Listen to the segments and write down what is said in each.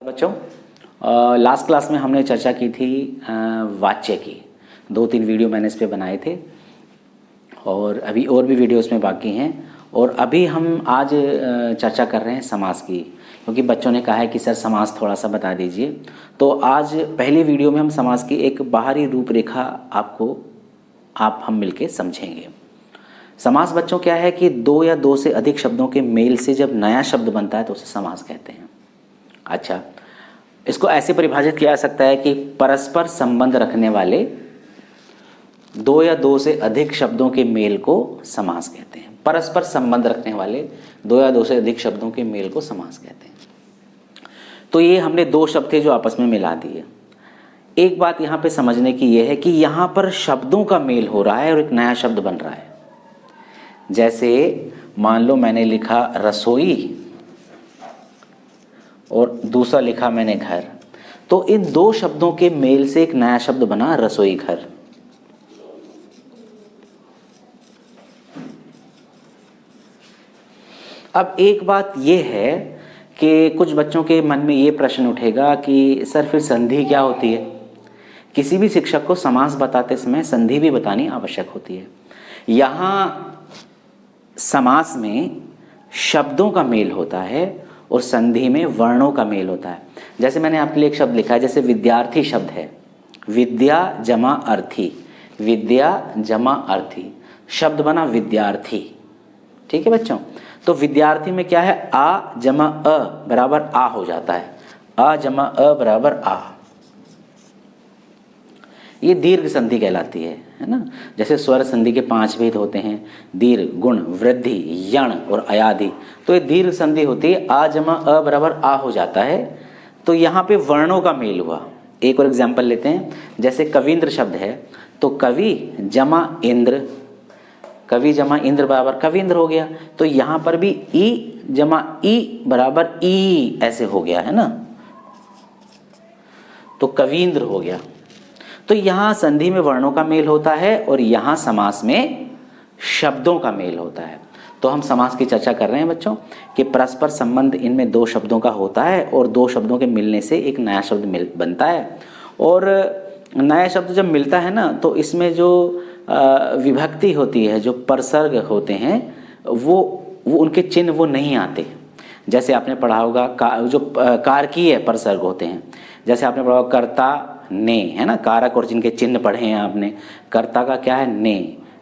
बच्चों, last class में हमने चर्चा की थी वाच्य की। 2-3 वीडियो मैंने इस पे बनाए थे और अभी और भी वीडियो इसमें बाकी हैं। और अभी हम आज चर्चा कर रहे हैं समास की, क्योंकि बच्चों ने कहा है कि सर समास थोड़ा सा बता दीजिए। तो आज पहली वीडियो में हम समास की एक बाहरी रूपरेखा हम मिलके समझेंगे। समास बच्चों क्या है कि 2 या 2 से अधिक शब्दों के मेल से जब नया शब्द बनता है तो उसे समास कहते हैं। अच्छा, इसको ऐसे परिभाषित किया जा सकता है कि परस्पर संबंध रखने वाले 2 या 2 से अधिक शब्दों के मेल को समास कहते हैं। परस्पर संबंध रखने वाले 2 या 2 से अधिक शब्दों के मेल को समास कहते हैं। तो ये हमने 2 शब्द थे जो आपस में मिला दिए। एक बात यहाँ पे समझने की ये है कि यहाँ पर शब्दों का मेल हो रहा है और एक नया शब्द बन रहा है। जैसे मान लो मैंने लिखा रसोई और दूसरा लिखा मैंने घर, तो इन 2 शब्दों के मेल से एक नया शब्द बना रसोई घर। अब एक बात यह है कि कुछ बच्चों के मन में ये प्रश्न उठेगा कि सर फिर संधि क्या होती है। किसी भी शिक्षक को समास बताते समय संधि भी बतानी आवश्यक होती है। यहाँ समास में शब्दों का मेल होता है और संधि में वर्णों का मेल होता है। जैसे मैंने आपके लिए एक शब्द लिखा है, जैसे विद्यार्थी शब्द है, विद्या जमा अर्थी, विद्या जमा अर्थी, शब्द बना विद्यार्थी। ठीक है बच्चों, तो विद्यार्थी में क्या है, आ जमा अ बराबर आ हो जाता है, आ जमा अ बराबर आ। ये दीर्घ संधि कहलाती है ना। जैसे स्वर संधि के 5 भेद होते हैं, दीर्घ, गुण, वृद्धि, यण और अयादि। तो ये दीर्घ संधि होती है, आ जमा अ बराबर आ हो जाता है। तो यहाँ पे वर्णों का मेल हुआ। एक और एग्जाम्पल लेते हैं, जैसे कवींद्र शब्द है, तो कवि जमा इंद्र, कवि जमा इंद्र बराबर कवींद्र हो गया। तो यहाँ पर भी ई जमा ई बराबर ई ऐसे हो गया है ना, तो कवींद्र हो गया। तो यहाँ संधि में वर्णों का मेल होता है और यहाँ समास में शब्दों का मेल होता है। तो हम समास की चर्चा कर रहे हैं बच्चों कि परस्पर संबंध इनमें 2 शब्दों का होता है और 2 शब्दों के मिलने से एक नया शब्द बनता है। और नया शब्द जब मिलता है ना, तो इसमें जो विभक्ति होती है, जो परसर्ग होते हैं, वो उनके चिन्ह वो नहीं आते। जैसे आपने पढ़ा होगा जो कारकीय परसर्ग होते हैं, जैसे आपने पढ़ा होगा कर्ता ने, है ना, कारक और जिनके चिन्ह पढ़े हैं आपने। कर्ता का क्या है ने,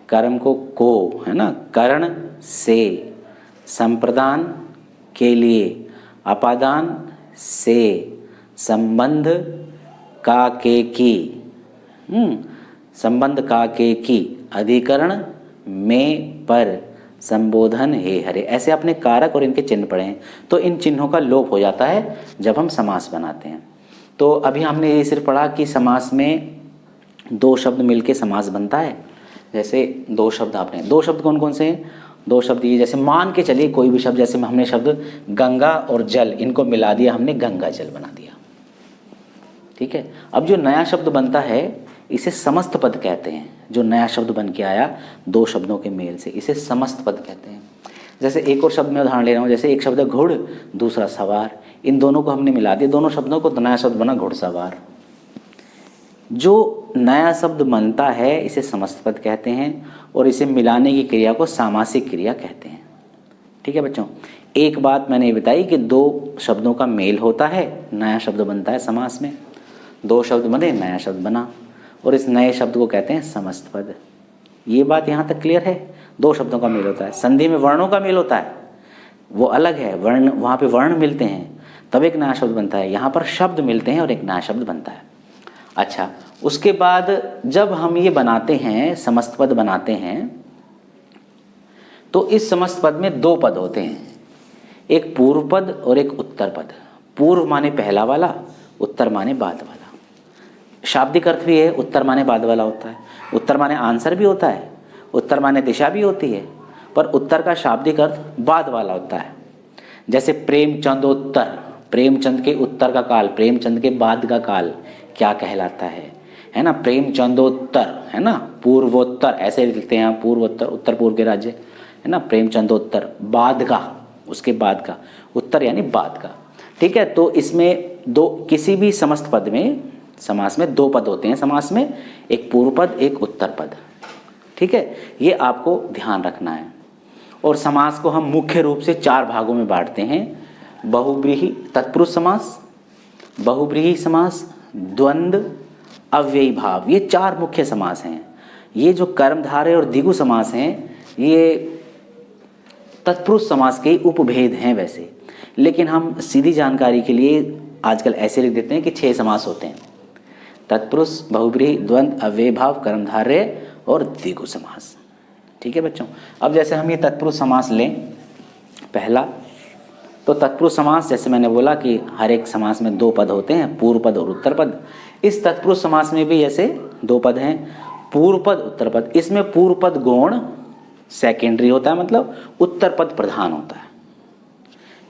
कर्म को, है ना, करण से, संप्रदान के लिए, अपादान से, संबंध का के की, संबंध का के की, अधिकरण में पर, संबोधन हे हरे। ऐसे आपने कारक और इनके चिन्ह पढ़े हैं। तो इन चिन्हों का लोप हो जाता है जब हम समास बनाते हैं। तो अभी हमने ये सिर्फ पढ़ा कि समास में 2 शब्द मिलके समास बनता है। जैसे 2 शब्द आपने, 2 शब्द कौन कौन से हैं, 2 शब्द ये, जैसे मान के चलिए कोई भी शब्द, जैसे हमने शब्द गंगा और जल, इनको मिला दिया, हमने गंगा जल बना दिया। ठीक है, अब जो नया शब्द बनता है इसे समस्त पद कहते हैं। जो नया शब्द बन के आया 2 शब्दों के मेल से, इसे समस्त पद कहते हैं। जैसे एक और शब्द में उदाहरण ले रहा हूँ, जैसे एक शब्द है घुड़, दूसरा सवार, इन दोनों को हमने मिला दिया, दोनों शब्दों को, तो नया शब्द बना घुड़सवार। जो नया शब्द बनता है इसे समस्त पद कहते हैं और इसे मिलाने की क्रिया को सामासिक क्रिया कहते हैं। ठीक है बच्चों, एक बात मैंने बताई कि 2 शब्दों का मेल होता है, नया शब्द बनता है समास में। 2 शब्द बने, नया शब्द बना, और इस नए शब्द को कहते हैं समस्त पद। ये बात यहाँ तक क्लियर है। 2 शब्दों का मेल होता है। संधि में वर्णों का मेल होता है, वो अलग है, वर्ण, वहाँ पे वर्ण मिलते हैं तब एक नया शब्द बनता है। यहाँ पर शब्द मिलते हैं और एक नया शब्द बनता है। अच्छा, उसके बाद जब हम ये बनाते हैं, समस्त पद बनाते हैं, तो इस समस्त पद में 2 पद होते हैं, एक पूर्व पद और एक उत्तर पद। पूर्व माने पहला वाला, उत्तर माने बाद वाला। शाब्दिक अर्थ भी है, उत्तर माने बाद वाला होता है, उत्तर माने आंसर भी होता है, उत्तर माने दिशा भी होती है, पर उत्तर का शाब्दिक अर्थ बाद वाला होता है। जैसे प्रेमचंदोत्तर, प्रेमचंद के उत्तर का काल, प्रेमचंद के बाद का काल क्या कहलाता है ना, प्रेमचंदोत्तर, है ना, पूर्वोत्तर ऐसे लिखते हैं, पूर्वोत्तर, उत्तर पूर्व के राज्य, है ना, प्रेमचंदोत्तर, बाद का, उसके बाद का, उत्तर यानी बाद का। ठीक है। तो इसमें दो, किसी भी समस्त पद में, समास में दो पद होते हैं समास में, एक पूर्व पद एक उत्तर पद, ठीक है, ये आपको ध्यान रखना है। और समास को हम मुख्य रूप से चार भागों में बांटते हैं, बहुव्रीहि तत्पुरुष समास, बहुव्रीहि समास, द्वंद्व, अव्ययी भाव, ये चार मुख्य समास हैं। ये जो कर्मधारय और द्विगु समास हैं ये तत्पुरुष समास के उपभेद हैं वैसे, लेकिन हम सीधी जानकारी के लिए आजकल ऐसे लिख देते हैं कि 6 समास होते हैं, तत्पुरुष, बहुव्रीहि, द्वंद्व, अव्ययी भाव, कर्मधारय और द्विगु समास, ठीक है बच्चों। अब जैसे हम ये तत्पुरुष समास लें, पहला तो तत्पुरुष समास, जैसे मैंने बोला कि हर एक समास में दो पद होते हैं, पूर्व पद और उत्तर पद। इस तत्पुरुष समास में भी ऐसे दो पद हैं, पूर्व पद उत्तर पद। इसमें पूर्व पद गौण सेकेंडरी होता है, मतलब उत्तर पद प्रधान होता है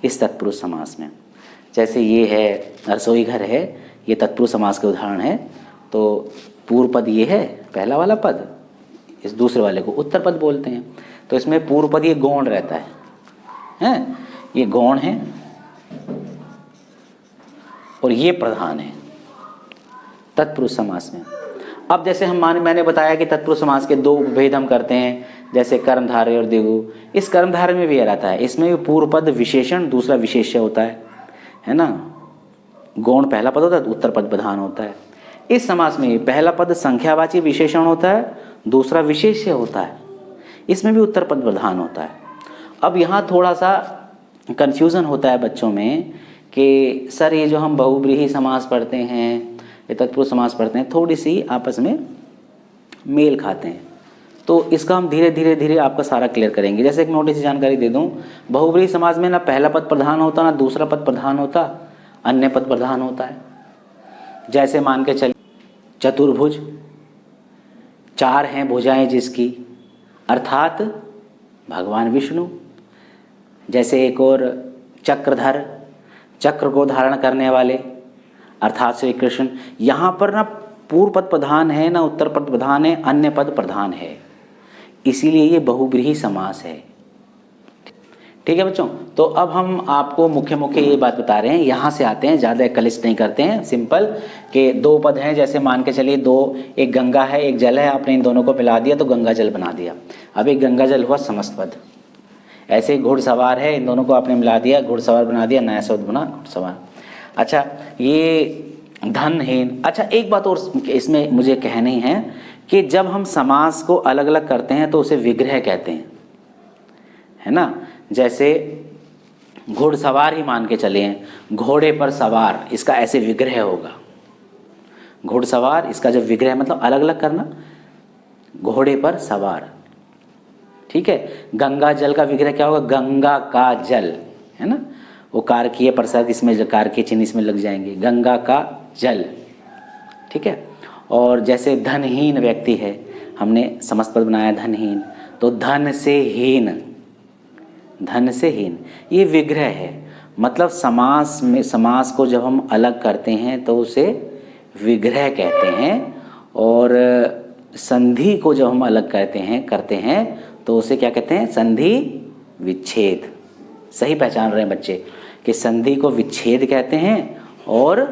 इस तत्पुरुष समास में। जैसे ये है रसोई घर है, ये तत्पुरुष समास के उदाहरण है। तो पूर्व पद ये है पहला वाला पद, इस दूसरे वाले को उत्तर पद बोलते हैं। तो इसमें पूर्व पद ये गौण रहता है, हैं? ये गौण है और ये प्रधान है तत्पुरुष समास में। अब जैसे मैंने बताया कि तत्पुरुष समास के दो उपभेद हम करते हैं, जैसे कर्मधारय और द्विगु। इस कर्मधारय में भी ये रहता है, इसमें भी पूर्व पद विशेषण, दूसरा विशेष्य होता है ना। गौण पहला पद होता है, उत्तर पद प्रधान होता है। इस समास में पहला पद संख्यावाची विशेषण होता है, दूसरा विशेष्य होता है, इसमें भी उत्तर पद प्रधान होता है। अब यहाँ थोड़ा सा कन्फ्यूज़न होता है बच्चों में कि सर ये जो हम बहुव्रीहि समास पढ़ते हैं, ये तत्पुरुष समास पढ़ते हैं, थोड़ी सी आपस में मेल खाते हैं। तो इसका हम धीरे धीरे आपका सारा क्लियर करेंगे। जैसे एक मोटी सी जानकारी दे दूं, बहुव्रीहि समास में ना पहला पद प्रधान होता, ना दूसरा पद प्रधान होता, अन्य पद प्रधान होता है। जैसे मान के चलिए चतुर्भुज, 4 हैं भुजाएं जिसकी, अर्थात भगवान विष्णु। जैसे एक और चक्रधर, चक्र को धारण करने वाले, अर्थात श्री कृष्ण। यहाँ पर ना पूर्व पद प्रधान है, ना उत्तर पद प्रधान है, अन्य पद प्रधान है, इसीलिए ये बहुव्रीहि समास है, ठीक है बच्चों। तो अब हम आपको मुख्य ये बात बता रहे हैं। यहाँ से आते हैं, ज़्यादा कलिष्ट नहीं करते हैं, सिंपल कि दो पद हैं। जैसे मान के चलिए दो, एक गंगा है एक जल है, आपने इन दोनों को मिला दिया तो गंगा जल बना दिया। अब एक गंगा जल हुआ समस्त पद। ऐसे घुड़सवार है, इन दोनों को आपने मिला दिया, घुड़सवार बना दिया, नया शब्द बना घुड़सवार। अच्छा, ये धनहीन। अच्छा, एक बात और इसमें मुझे कहनी है कि जब हम समास को अलग अलग करते हैं तो उसे विग्रह कहते हैं, है ना। जैसे घुड़सवार ही मान के चले हैं, घोड़े पर सवार, इसका ऐसे विग्रह होगा। घुड़सवार, इसका जब विग्रह मतलब अलग अलग करना, घोड़े पर सवार, ठीक है। गंगा जल का विग्रह क्या होगा, गंगा का जल, है ना। वो कारकीय प्रसाद, इसमें कारकीय चिन्ह इसमें लग जाएंगे, गंगा का जल, ठीक है। और जैसे धनहीन व्यक्ति है, हमने समस्त पद बनाया धनहीन, तो धन से हीन, धन से हीन, ये विग्रह है। मतलब समास में, समास को जब हम अलग करते हैं तो उसे विग्रह कहते हैं, और संधि को जब हम अलग करते हैं तो उसे क्या कहते हैं, संधि विच्छेद। सही पहचान रहे हैं बच्चे कि संधि को विच्छेद कहते हैं और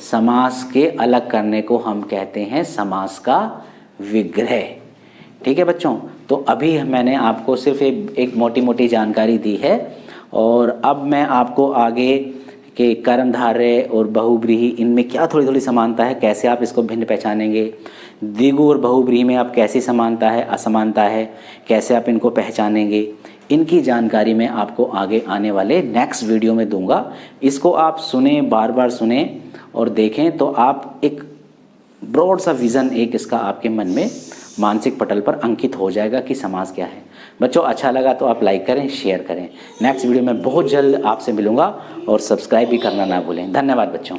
समास के अलग करने को हम कहते हैं समास का विग्रह, ठीक है बच्चों। तो अभी मैंने आपको सिर्फ एक मोटी मोटी जानकारी दी है, और अब मैं आपको आगे के कर्मधारय और बहुव्रीहि, इनमें क्या थोड़ी थोड़ी समानता है, कैसे आप इसको भिन्न पहचानेंगे, द्विगु और बहुव्रीहि में आप कैसी समानता है असमानता है, कैसे आप इनको पहचानेंगे, इनकी जानकारी मैं आपको आगे आने वाले नेक्स्ट वीडियो में दूंगा। इसको आप सुने, बार बार सुने और देखें तो आप एक ब्रॉड सा विज़न एक इसका आपके मन में मानसिक पटल पर अंकित हो जाएगा कि समास क्या है। बच्चों, अच्छा लगा तो आप लाइक करें, शेयर करें। नेक्स्ट वीडियो में बहुत जल्द आपसे मिलूंगा, और सब्सक्राइब भी करना ना भूलें। धन्यवाद बच्चों।